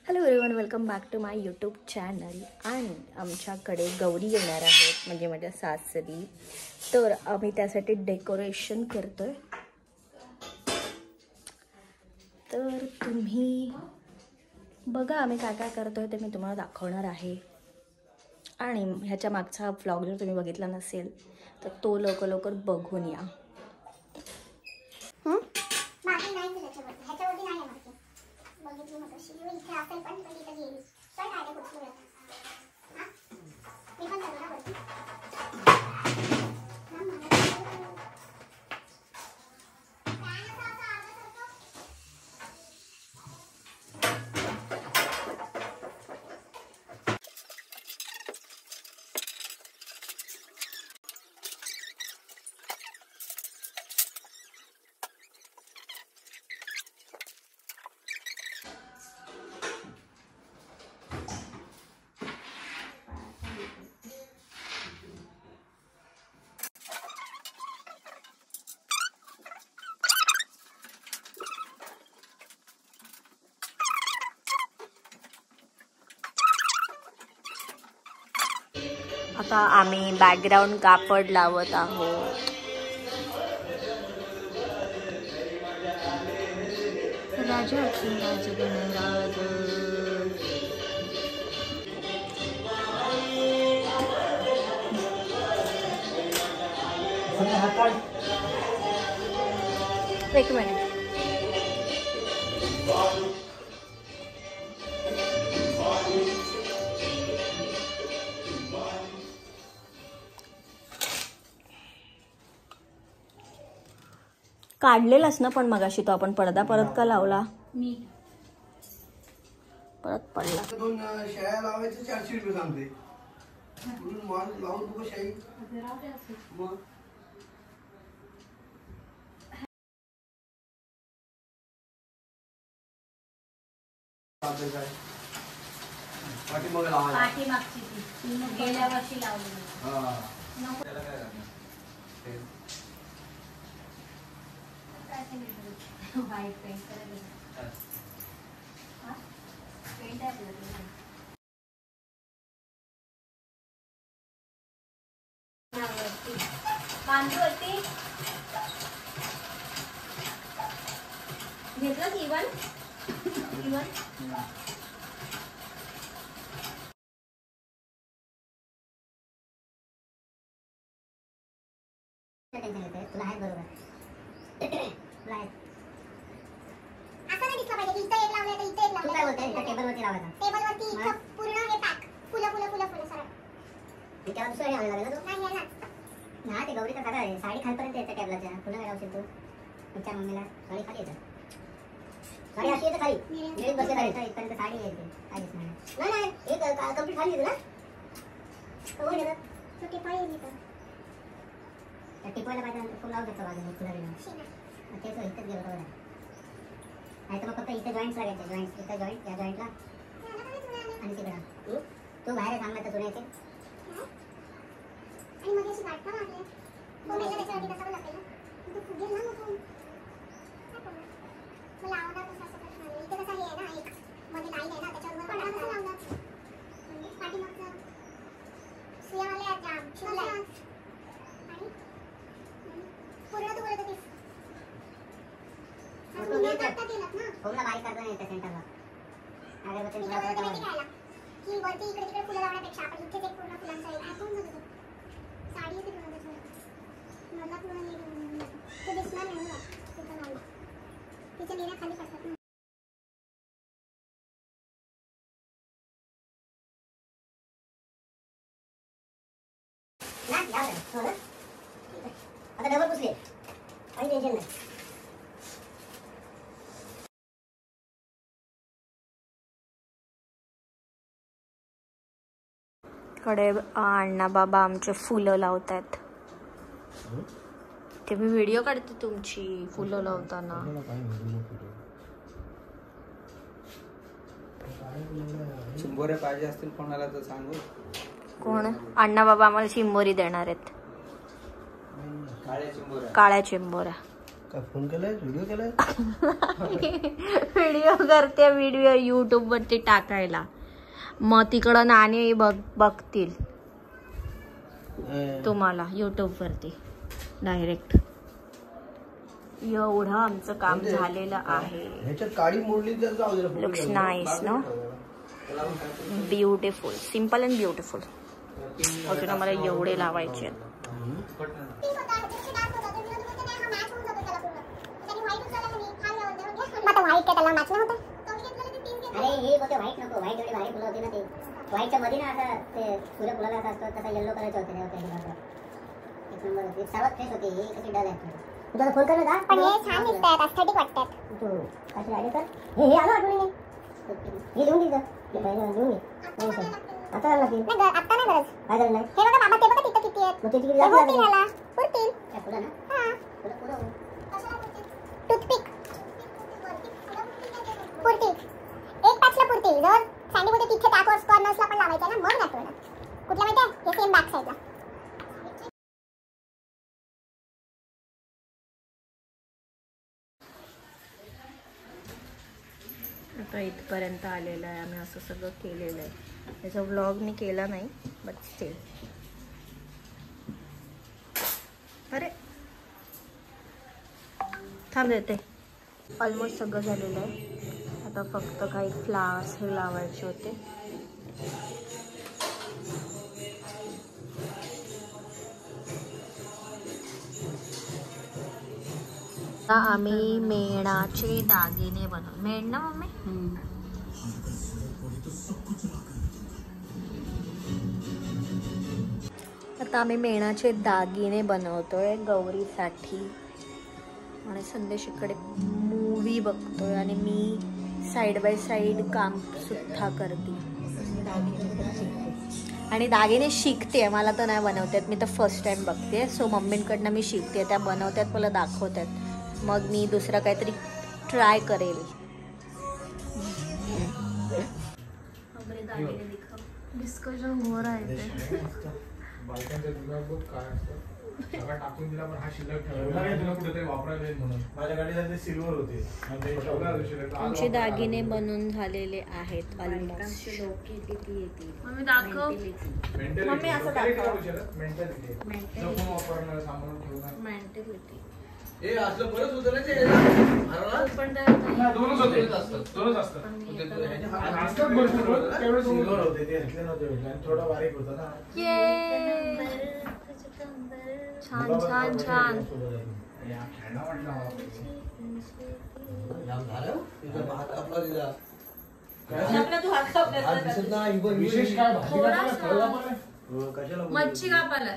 Hello everyone, welcome back to my YouTube channel. आणि आमच्याकडे गौरी येणार आहेत म्हणजे माझ्या सासरी, तर आम्ही त्यासाठी डेकोरेशन करतोय. तर तुम्ही बघा आम्ही काय काय करतोय ते मी तुम्हाला दाखवणार आहे. आणि ह्याच्या मागचा व्लॉग जर तुम्ही बघितला नसेल तर तो लवकर बघून या. आता आम्ही बॅकग्राऊंड कापड लावत आहोत. राजा एक मिनिट. काढलेलाच ना पण मगाशी तो आपण पडदा परत का लावला? मी परत पडला. दोन शेळ्या लावायचे 400 रुपये सांगते. म्हणून माल लावून बघ शेळी. मग पाठीमागे लावायला. पाठीमागची ती गेल्या वर्षी लावली. हां. त्याला काय करणार? व्हाईट पेंट करायला. हां? पेंट आहे आपल्याकडे. बांधूवरती घेतलं इवन तुला आहे बरोबर. तुला आहे. असं नाही दिसलं पाहिजे की इथे एक लावलंय तर इथे एक लावलंय. तू काय बोलते? त्या टेबलवरती लावायचा. टेबलवरती इथं पूर्ण हे पॅक फुलं सरळ. मी तेव्हा दुसरं लावलं लागलं ना नाही आहे ना. हा ते गौरीचं सगळं आहे. साडी खालपर्यंत येते टेबलाच्या. फुलं काय लावशील तू? तुमच्या मम्मीला साडी खाली येतं. साडी अशी येतं खाली. निळीत बसले खाली इथपर्यंत साडी येते. काय दिसणार नाही. एक कंप्लीट खाली येते ना. हो गेलं. तो टिपाई येते तर. त्या टिपवायला पाहिजे फुल लावू शकतो बाजूला फुलाला. तेच इथेच गेलो बरोबर. नाही तर मग फक्त इथे जॉईंट्स लागायचे. जॉईंट्स इथं जॉईंट या जॉईंटला आणि तिकडं. तू बाहेर सांगणार तर सोन्याचे. आणि मग अशी गाठ का मारले. तो मेला त्याच्यावरती कसा लागेल ना. तो फुगेल ना मग. मग लावणार कसं असं प्रश्न आहे. इथे कसं हे आहे ना एक मध्ये लाईन आहे ना त्याच्यावर पडदा कसं लावणार. म्हणजे पाठीमागचा सुयावाले जाम शिवला आणि पूर्ण तू बोलत होतीस. पूर्ण करता गेलात ना. होमला बारीक करता नाही येते सेंटरला. अगरबत्ती तुला माहिती काय की वरती इकडे तिकडे फुलं लावण्यापेक्षा आपण इथेच एक पूर्ण फुलांचा एक आपण म्हणतो साडी येते पूर्ण त्याच्यावर मला पूर्ण हे ते दिसणार नाही ना तिथं लावलं तिच्या निऱ्या खाली पडतात ना. आता डबल पुसले काही टेन्शन नाही. कडे अण्णा बाबा आमचे फुलं लावतात. ते मी व्हिडिओ काढते तुमची फुलं लावताना. चिंबोऱ्या पाहिजे असतील कोणाला तर सांगू. कोण? अण्णा बाबा आम्हाला चिंबोरी देणार आहेत. काळ्या चिंबोऱ्या. काळ्या चिंबोऱ्या. काय फोन केलाय व्हिडिओ केलाय व्हिडिओ करते व्हिडिओ YouTube वरती टाकायला मग तिकडं नाणी बघतील तुम्हाला YouTube वरती डायरेक्ट. एवढं आमचं काम झालेलं आहे. ह्याच्यात काळी मोडली तर जाऊ दे. Looks nice no beautiful simple and beautiful. अजून आम्हाला एवढे लावायचे आहेत. अरे हे होते व्हाईट नको व्हाईट एवढी भारी फुलं होती ना ते व्हाईटच्या मध्ये ना असं ते सूर्यफुलाला असं असतं तसा येल्लो कलरचे होते एक नंबर होते सर्वात फ्रेश होते. हे कशी डल आहे तुला फोन कर ना पण हे छान दिसतात एस्थेटिक वाटतात. तू कशी आली तर हे आलो आठवणीने हे लिहून दिलं ते पहिले लिहून घे आता आला की नाही आता नाही गरज. काय करणार हे बघा बाबा ते बघा तिथं किती आहेत. मग त्याची किती ते लागली होतील ह्याला. पुरतील. काय फुलं ना हा फुलं पुरव टूथपिक पुरतील. एक पॅचला पुरतील. जर सँडी मध्ये तिथे त्या कॉर्नर्सला पण लावायचं ना मग नाही पुरणार. कुठला माहिती आहे हे सेम बॅक साईडला. आता इथपर्यंत आलेलं आहे. आम्ही असं सगळं केलेलं आहे. त्याचा व्लॉग मी केला नाही बट स्टिल. अरे थांब देते. ऑलमोस्ट सगळं झालेलं आहे. आता फक्त काही फ्लावर्स हे लावायचे होते. आता आम्ही मेणाचे दागिने बनवू. मेण ना मम्मी? आता आम्ही मेणाचे दागिने बनवतोय गौरीसाठी आणि संदेश इकडे मूवी बघतोय आणि मी साईड बाय साईड काम सुद्धा करते आणि दागिने शिकते. मला तर नाही बनवतात. मी तर फर्स्ट टाइम बघते. सो मम्मींकडनं मी शिकते. त्या बनवतात मला दाखवतात. मग मी दुसरं काहीतरी ट्राय करेल. डिस्कशन हो रहा है. बायकांच्या दुधात बघ काय असतं सगळं टाकून दिला पण हा शिल्लक ठेवला तुला कुठेतरी वापरायला येईल म्हणून. माझ्या गाडीला सिल्वर होते. आमचे दागिने बनून झालेले आहेत ऑलमोस्ट. मम्मी दाखव. मम्मी असं दाखव. मेंटॅलिटी वापरणार सामान ठेवणार मेंटॅलिटी. हे असलं बरंच होतं ना ते पण दोनच होते दोनच असतात सिल्वर होते ते घेतले नव्हते आणि थोडा बारीक होता ना. छान छान छान. विशेष काय कशाला मच्छी कापायला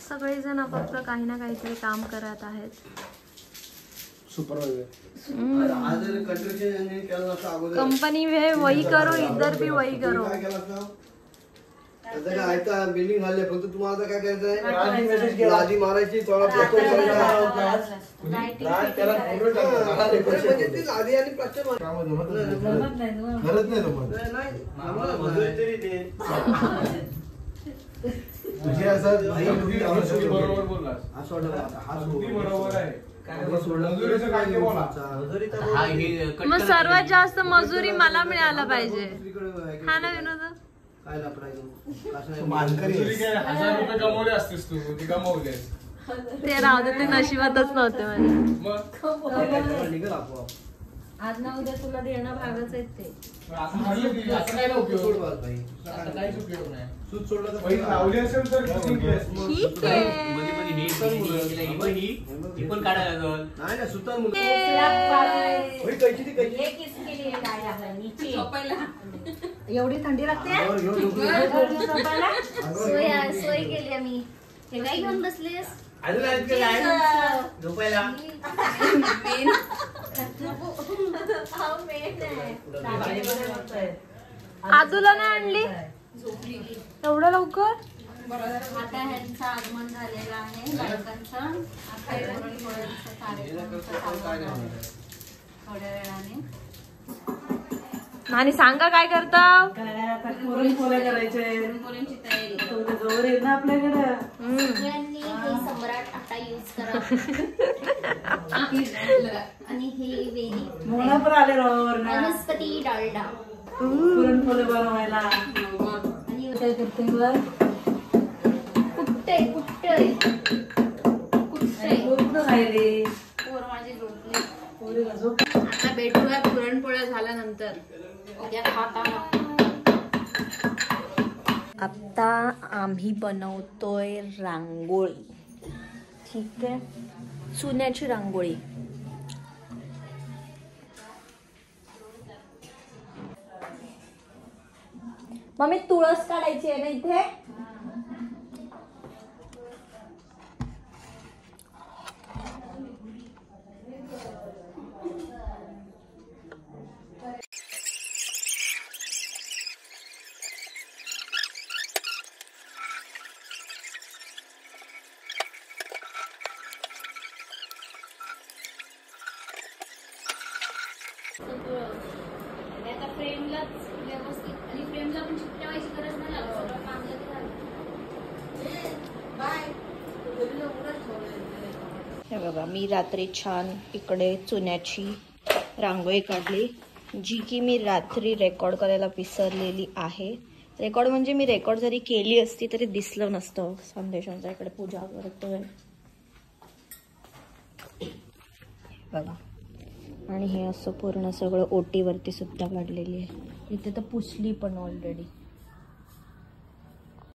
सगळेजण आपापलं काही ना काहीतरी काम करत आहेत. कंपनी में वही करो इधर भी वही करो. बिल्डिंग झाले फक्त तुम्हाला काय करायचंय लादी मारायची थोडा लादी आणि प्लास्टर गरज नाही बरोबर बोललास. बरोबर आहे. मग सर्वात जास्त मजुरी मला मिळायला पाहिजे. हा ना विनोद. काय लपडायचं मजुरी काय 1000 रुपये कमवले असतेस तू ती कमवलेस. ते राहू दे. ते नशिबातच नव्हते माझ्या. निघाल आपोआप. आज ना उद्या तुला देणं भागच आहेत ते. असं काय उपयोग भाई असं काहीच उपयोग नाही. सूट सोडलं तर पहिले लावली असेल तर ठीक आहे. नाही ना सुद्धा एवढी थंडी लागते. सोय केली आम्ही. हे काय घेऊन बसलेस? झोपायला आजूला नाही आणली एवढं लवकर. आता ह्यांचं आगमन झालेलं आहे बायकांचं. आता पुरणपोळ्यांचा कार्यक्रम चालू आहे थोड्या वेळाने. आणि सांगा काय करता? काय आता पुरणपोळ्या करायचे. पुरणपोळ्यांची तयारी. तेवढं जवळ आहे ना आपल्याकडं. सगळ्यांनी हे सम्राट आटा यूज करा. आणि हे वेली मोना पण आले रावर ना वनस्पती डालडा. पुरणपोळ्या बनवायला. आणि काय करते बघ. कुठे पूर्ण खायले. पोर माझी झोपली. पोरीला झोप. आता भेटूया पुरणपोळ्या झाल्यानंतर. उद्या खाताना. आता आम्ही बनवतोय रांगोळी. ठीक आहे, चुन्याची रांगोळी. मम्मी तुळस काढायची आहे ना इथे. आता फ्रेमलाच व्यवस्थित आणि फ्रेमला पण चिकटवायची गरज नाही लागत. सगळं बांधलं की झालं. हे बघा, मी रात्री छान इकडे चुन्याची रांगोळी काढली, जी की मी रात्री रेकॉर्ड करायला विसरलेली आहे. रेकॉर्ड म्हणजे मी रेकॉर्ड जरी केली असती तरी दिसलं नसतं. संदेशांचा इकडे पूजा करतोय बघा. आणि हे असं पूर्ण सगळं ओटीवरती सुद्धा काढलेली आहे. इथे तर पुसली पण ऑलरेडी.